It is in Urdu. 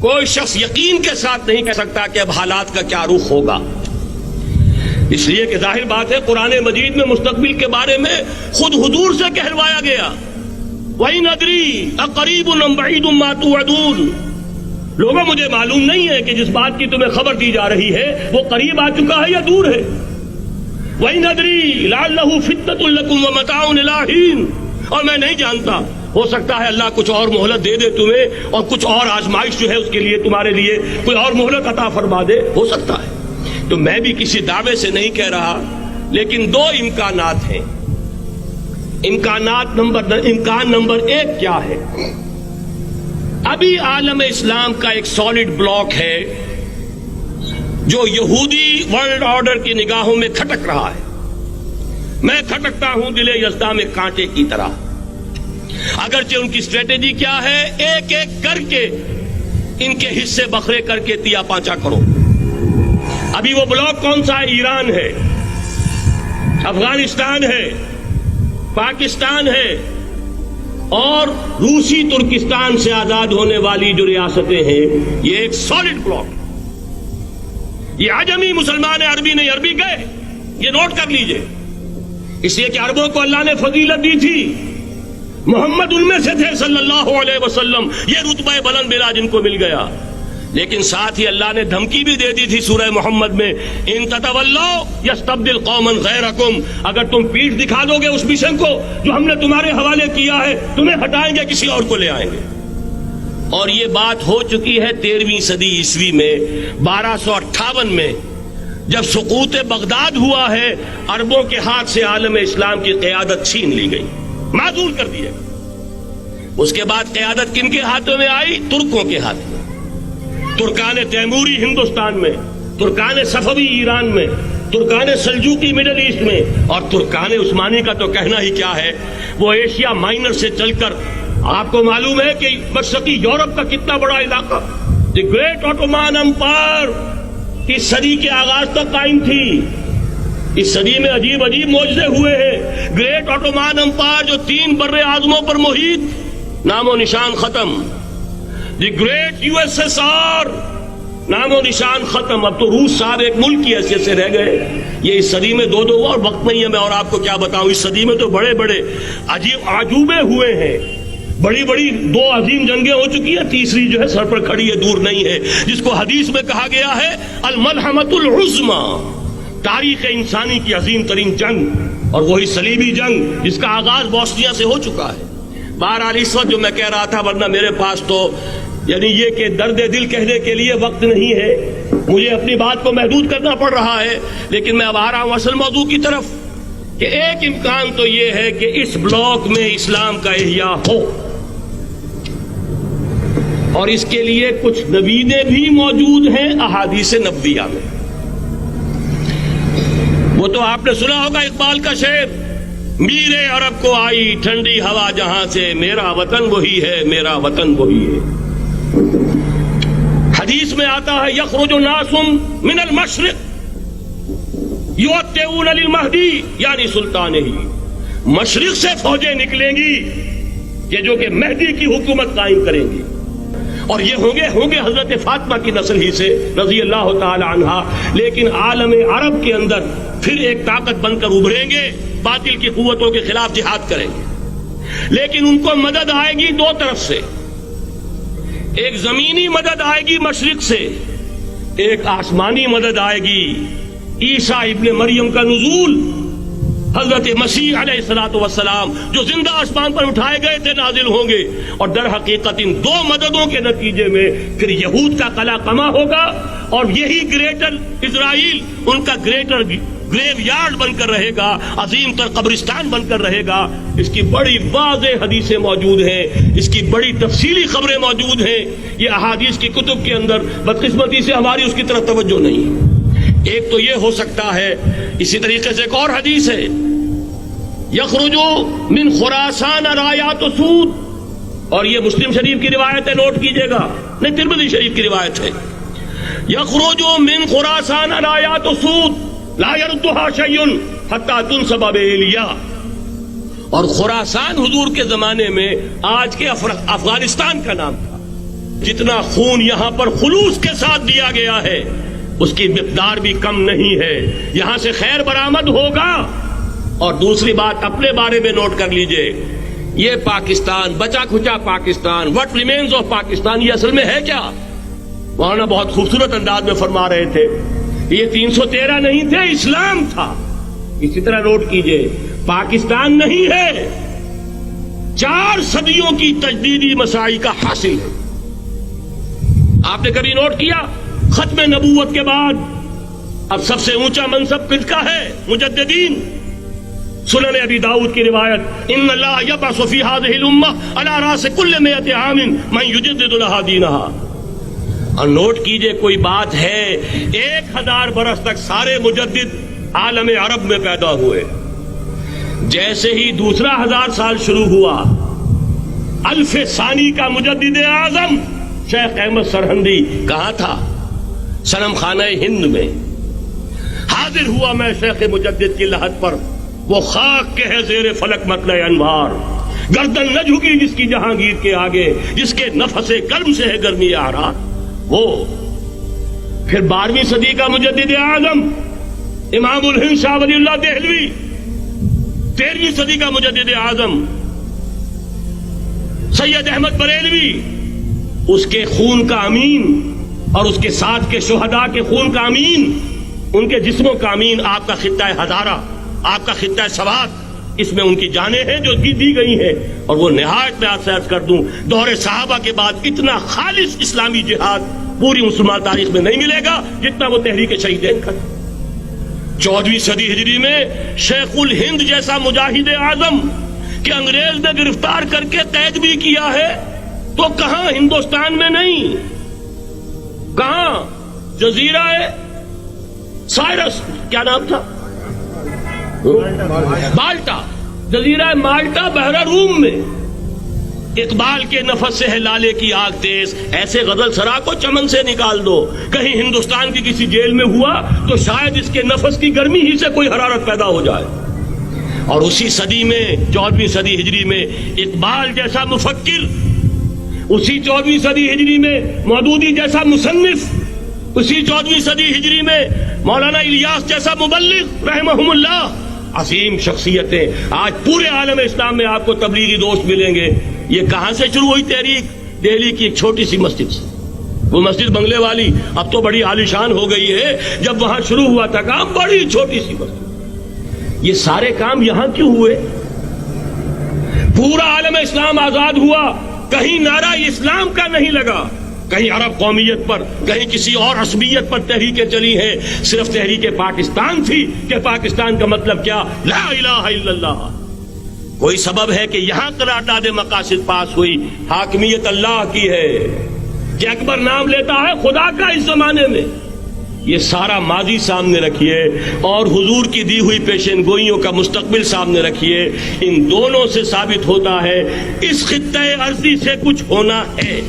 کوئی شخص یقین کے ساتھ نہیں کہہ سکتا کہ اب حالات کا کیا رخ ہوگا، اس لیے کہ ظاہر بات ہے قرآن مجید میں مستقبل کے بارے میں خود حضور سے کہلوایا گیا، وَإِنْ أَدْرِي أَقَرِيبٌ أَمْ بَعِيدٌ مَا تُوعَدُونَ۔ لوگوں مجھے معلوم نہیں ہے کہ جس بات کی تمہیں خبر دی جا رہی ہے وہ قریب آ چکا ہے یا دور ہے۔ وَإِنْ أَدْرِي لَعَلَّهُ فِتْنَةٌ لَكُمْ وَمَتَاعٌ إِلَىٰ حِينٍ، اور میں نہیں جانتا، ہو سکتا ہے اللہ کچھ اور مہلت دے دے تمہیں، اور کچھ اور آزمائش جو ہے اس کے لیے تمہارے لیے کوئی اور مہلت عطا فرما دے، ہو سکتا ہے۔ تو میں بھی کسی دعوے سے نہیں کہہ رہا، لیکن دو امکانات ہیں۔ امکان نمبر ایک کیا ہے؟ ابھی عالم اسلام کا ایک سالڈ بلاک ہے جو یہودی ورلڈ آرڈر کی نگاہوں میں کھٹک رہا ہے۔ میں کھٹکتا ہوں دل یزداں میں کانٹے کی طرح۔ اگرچہ ان کی اسٹریٹجی کیا ہے، ایک ایک کر کے ان کے حصے بکھرے کر کے تیا پانچا کرو۔ ابھی وہ بلاک کون سا ہے؟ ایران ہے، افغانستان ہے، پاکستان ہے، اور روسی ترکستان سے آزاد ہونے والی جو ریاستیں ہیں، یہ ایک سالڈ بلاک۔ یہ عجمی مسلمان عربی نہیں، عربی گئے، یہ نوٹ کر لیجئے، اس لیے کہ عربوں کو اللہ نے فضیلت دی تھی، محمد ان میں سے تھے صلی اللہ علیہ وسلم، یہ رتبہ بلند ملا جن کو مل گیا۔ لیکن ساتھ ہی اللہ نے دھمکی بھی دے دی تھی سورہ محمد میں، ان تتولوا یستبدل قوما غیرکم، اگر تم پیٹھ دکھا دو گے اس مشن کو جو ہم نے تمہارے حوالے کیا ہے، تمہیں ہٹائیں گے، کسی اور کو لے آئیں گے۔ اور یہ بات ہو چکی ہے 13ویں صدی عیسوی میں، 1258 میں جب سقوط بغداد ہوا ہے، عربوں کے ہاتھ سے عالم اسلام کی قیادت چھین لی گئی، معزول کر دیا۔ اس کے بعد قیادت کن کے ہاتھوں میں آئی؟ ترکوں کے ہاتھ میں۔ ترکان تیموری ہندوستان میں، ترکان صفوی ایران میں، ترکان سلجوقی مڈل ایسٹ میں، اور ترکان عثمانی کا تو کہنا ہی کیا ہے، وہ ایشیا مائنر سے چل کر آپ کو معلوم ہے کہ مشرقی یورپ کا کتنا بڑا علاقہ، دی گریٹ آٹومان امپائر اس صدی کے آغاز تک قائم تھی۔ اس صدی میں عجیب عجیب معجزے ہوئے ہیں۔ گریٹ آٹومان امپائر جو 3 بر اعظموں پر محیط، نام و نشان ختم۔ The great U S S R, نام و نشان ختم۔ اب تو روس صاحب ایک ملک کی حیثیت سے رہ گئے۔ یہ اس صدی میں دو اور وقت نہیں ہے میں اور آپ کو کیا بتاؤں، اس صدی میں تو بڑے بڑے عجیب عجوبے ہوئے ہیں، بڑی بڑی 2 عظیم جنگیں ہو چکی ہیں، تیسری جو ہے سر پر کھڑی ہے، دور نہیں ہے، جس کو حدیث میں کہا گیا ہے الملحمۃ العظمی، تاریخ انسانی کی عظیم ترین جنگ، اور وہی صلیبی جنگ جس کا آغاز بوسنیا سے ہو چکا ہے۔ بہرحال اس وقت جو میں کہہ رہا تھا، ورنہ میرے پاس تو یعنی یہ کہ درد دل کہنے کے لیے وقت نہیں ہے، مجھے اپنی بات کو محدود کرنا پڑ رہا ہے، لیکن میں اب آ رہا ہوں اصل موضوع کی طرف، کہ ایک امکان تو یہ ہے کہ اس بلاک میں اسلام کا احیاء ہو، اور اس کے لیے کچھ نویدیں بھی موجود ہیں احادیث نبویہ میں۔ وہ تو آپ نے سنا ہوگا اقبال کا شعر، میرے عرب کو آئی ٹھنڈی ہوا جہاں سے، میرا وطن وہی ہے، میرا وطن وہی ہے۔ حدیث میں آتا ہے یخرج ناس من المشرق یؤتون للمہدی، یعنی سلطان ہی، مشرق سے فوجیں نکلیں گی کہ جو کہ مہدی کی حکومت قائم کریں گی، اور یہ ہوں گے حضرت فاطمہ کی نسل ہی سے رضی اللہ تعالی عنہا، لیکن عالم عرب کے اندر پھر ایک طاقت بن کر ابھریں گے، باطل کی قوتوں کے خلاف جہاد کریں گے، لیکن ان کو مدد آئے گی 2 طرف سے، ایک زمینی مدد آئے گی مشرق سے، ایک آسمانی مدد آئے گی، عیسیٰ ابن مریم کا نزول، حضرت مسیح علیہ الصلوۃ والسلام جو زندہ آسمان پر اٹھائے گئے تھے نازل ہوں گے، اور در حقیقت ان 2 مددوں کے نتیجے میں پھر یہود کا قلع قمع ہوگا، اور یہی گریٹر اسرائیل ان کا گریٹر گریو یارڈ بن کر رہے گا، عظیم تر قبرستان بن کر رہے گا۔ اس کی بڑی واضح حدیثیں موجود ہیں، اس کی بڑی تفصیلی خبریں موجود ہیں، یہ احادیث کی کتب کے اندر، بدقسمتی سے ہماری اس کی طرف توجہ نہیں۔ ایک تو یہ ہو سکتا ہے، اسی طریقے سے ایک اور حدیث ہے، یخرج من خراسان رایات سود، اور یہ مسلم شریف کی روایت ہے، نوٹ کیجئے گا، نہیں ترمذی شریف کی روایت ہے، یخرج من خراسان رایات سود لا يردها شيء حتى تنصب بإيلیا، اور خراسان حضور کے زمانے میں آج کے افغانستان کا نام تھا، جتنا خون یہاں پر خلوص کے ساتھ دیا گیا ہے اس کی مقدار بھی کم نہیں ہے. یہاں سے خیر برآمد ہوگا. اور دوسری بات اپنے بارے میں نوٹ کر لیجئے, یہ پاکستان, بچا کھچا Pakistan, what remains of Pakistan, یہ اصل میں ہے کیا؟ مولانا بہت خوبصورت انداز میں فرما رہے تھے, یہ 313 نہیں تھے, اسلام تھا. اسی طرح نوٹ کیجئے, پاکستان نہیں ہے, 4 صدیوں کی تجدیدی مساعی کا حاصل ہے. آپ نے کبھی نوٹ کیا ختم نبوت کے بعد اب سب سے اونچا منصب کس کا ہے؟ مجددین. سنن ابی داؤد کی روایت, ان اللہ یبعث فی هذه الامہ علی راس کل 100 عام من یجدد لها دینها. اور نوٹ کیجئے, کوئی بات ہے 1000 برس تک سارے مجدد عالم عرب میں پیدا ہوئے. جیسے ہی دوسرا 1000 سال شروع ہوا, الف ثانی کا مجدد اعظم شیخ احمد سرہندی کہاں تھا؟ صنم خانہ ہند میں. حاضر ہوا میں شیخ مجدد کی لحد پر, وہ خاک کے ہے زیر فلک مطلع انوار, گردن نہ جھکی جس کی جہانگیر کے آگے, جس کے نفس گرم سے ہے گرمی آرا. وہ پھر 12ویں صدی کا مجدد اعظم امام الہند شاہ ولی اللہ دہلوی, 13ویں صدی کا مجدد اعظم سید احمد بریلوی, اس کے خون کا امین اور اس کے ساتھ کے شہداء کے خون کا امین, ان کے جسموں کا امین آپ کا خطہ ہزارہ, آپ کا خطہ سوات, اس میں ان کی جانیں ہیں جو دی گئی ہیں. اور وہ نہایت میں آپ سے عرض کر دوں, دور صحابہ کے بعد اتنا خالص اسلامی جہاد پوری مسلمان تاریخ میں نہیں ملے گا جتنا وہ تحریک شہیدین کا. 14ویں صدی ہجری میں شیخ الہند جیسا مجاہد اعظم کہ انگریز نے گرفتار کر کے قید بھی کیا ہے, تو کہاں ہندوستان میں نہیں, کہاں جزیرہ سائرس, کیا نام تھا, مالٹا, جزیرہ مالٹا بحر روم میں. اقبال کے نفس سے ہے لالے کی آگ تیز, ایسے غزل سرا کو چمن سے نکال دو. کہیں ہندوستان کی کسی جیل میں ہوا تو شاید اس کے نفس کی گرمی ہی سے کوئی حرارت پیدا ہو جائے. اور اسی صدی میں 14ویں صدی ہجری میں اقبال جیسا مفکر, اسی 14ویں صدی ہجری میں مودودی جیسا مصنف, اسی 14ویں صدی ہجری میں مولانا الیاس جیسا مبلغ رحمہم اللہ, عظیم شخصیتیں آج پورے عالم اسلام میں آپ کو تبلیغی دوست ملیں گے. یہ کہاں سے شروع ہوئی تحریک؟ دہلی کی ایک چھوٹی سی مسجد سے. وہ مسجد بنگلے والی اب تو بڑی عالیشان ہو گئی ہے, جب وہاں شروع ہوا تھا کام بڑی چھوٹی سی مسجد. یہ سارے کام یہاں کیوں ہوئے؟ پورا عالم اسلام آزاد ہوا, کہیں نعرہ اسلام کا نہیں لگا, کہیں عرب قومیت پر, کہیں کسی اور عصبیت پر تحریکیں چلی ہیں. صرف تحریک پاکستان تھی کہ پاکستان کا مطلب کیا؟ لا الہ الا اللہ. کوئی سبب ہے کہ یہاں قرارداد مقاصد پاس ہوئی, حاکمیت اللہ کی ہے, کہ اکبر نام لیتا ہے خدا کا اس زمانے میں. یہ سارا ماضی سامنے رکھیے اور حضور کی دی ہوئی پیشن گوئیوں کا مستقبل سامنے رکھیے. ان دونوں سے ثابت ہوتا ہے اس خطہ ارضی سے کچھ ہونا ہے.